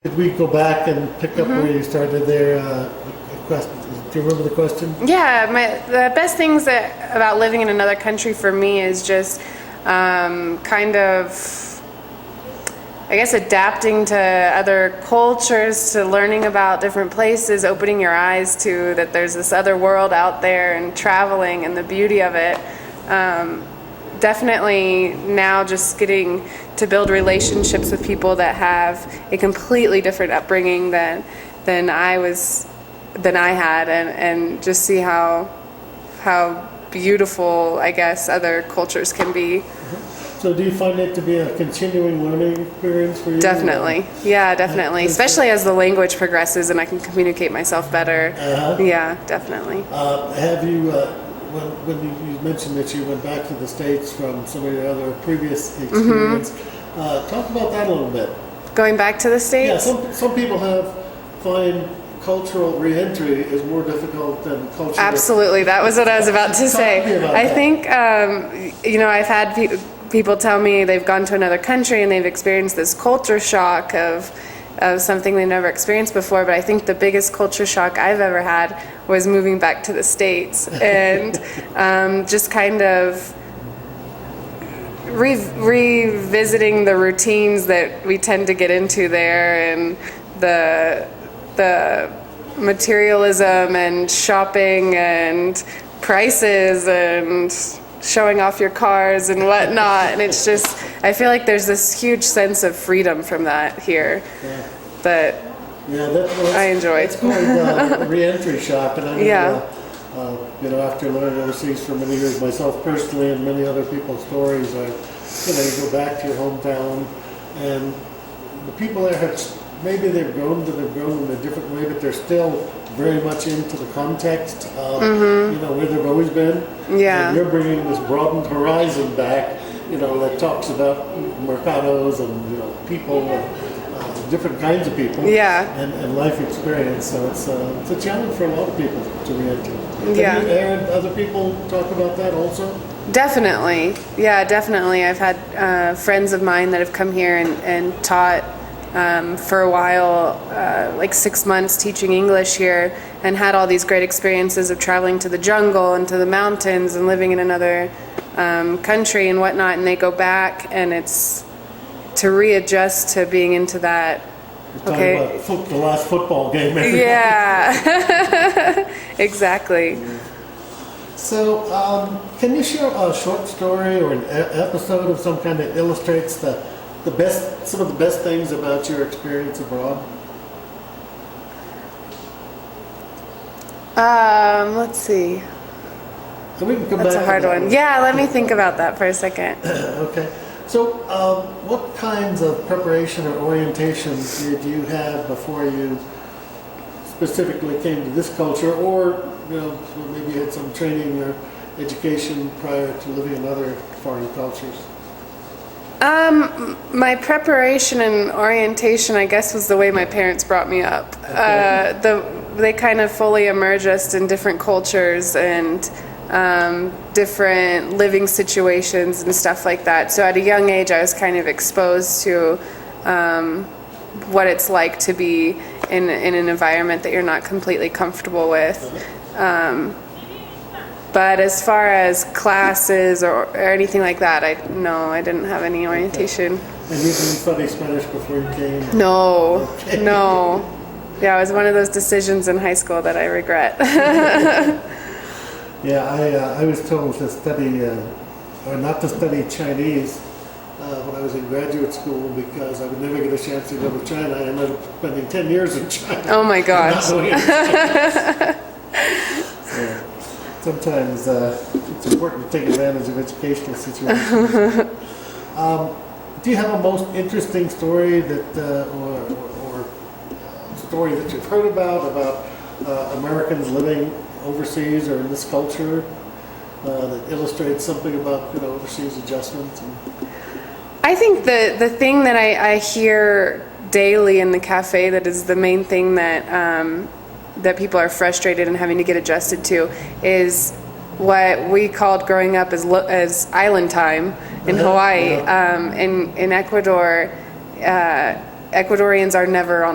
Could we go back and pick up where you started there? Do you remember the question? Yeah, the best things about living in another country for me is just kind of, I guess, adapting to other cultures, to learning about different places, opening your eyes to that there's this other world out there, and traveling and the beauty of it. Definitely now just getting to build relationships with people that have a completely different upbringing than I had, and just see how beautiful, I guess, other cultures can be. So do you find it to be a continuing learning experience for you? Definitely. Yeah, definitely. Especially as the language progresses and I can communicate myself better. Yeah, definitely. Have you, when you mentioned that you went back to the States from some of your other previous experience, talk about that a little bit. Going back to the States? Yeah, some people find cultural reentry is more difficult than cultural. Absolutely, that was what I was about to say. I think, I've had people tell me they've gone to another country and they've experienced this culture shock of something they never experienced before, but I think the biggest culture shock I've ever had was moving back to the States and just kind of revisiting the routines that we tend to get into there, and the materialism and shopping and prices and showing off your cars and whatnot. And it's just, I feel like there's this huge sense of freedom from that here that I enjoy. It's called re-entry shock, and I mean, after living overseas for many years myself personally, and many other people's stories, you go back to your hometown, and the people there maybe they've grown in a different way, but they're still very much into the context of where they've always been. Yeah. And you're bringing this broadened horizon back, that talks about mercados and people, and different kinds of people. Yeah. And life experience. So it's a challenge for a lot of people to re-enter. Yeah. Have you heard other people talk about that also? Definitely. Yeah, definitely. I've had friends of mine that have come here and taught for a while, like 6 months teaching English here, and had all these great experiences of traveling to the jungle and to the mountains and living in another country and whatnot, and they go back and it's to readjust to being into that. Talking about the last football game. Yeah. Exactly. So, can you share a short story or an episode of some kind that illustrates some of the best things about your experience abroad? Let's see. So we can come That's back a hard to that one. Yeah, let me think about that for a second. Okay. So, what kinds of preparation or orientation did you have before you specifically came to this culture, or maybe you had some training or education prior to living in other foreign cultures? My preparation and orientation, I guess, was the way my parents brought me up. Okay. They kind of fully immerse us in different cultures and different living situations and stuff like that. So at a young age, I was kind of exposed to what it's like to be in an environment that you're not completely comfortable with. But as far as classes or anything like that, I didn't have any orientation. And you didn't study Spanish before you came? No, Okay. no. Yeah, it was one of those decisions in high school that I regret. Yeah, I was told to study, or not to study Chinese when I was in graduate school, because I would never get a chance to go to China. I ended up spending 10 years in China. Oh my gosh. Not knowing it. So, sometimes it's important to take advantage of educational situations. Do you have a most interesting story or story that you've heard about Americans living overseas or in this culture that illustrates something about overseas adjustments? I think the thing that I hear daily in the cafe that is the main thing that people are frustrated and having to get adjusted to is what we called growing up as island time in Hawaii. In Ecuador, Ecuadorians are never on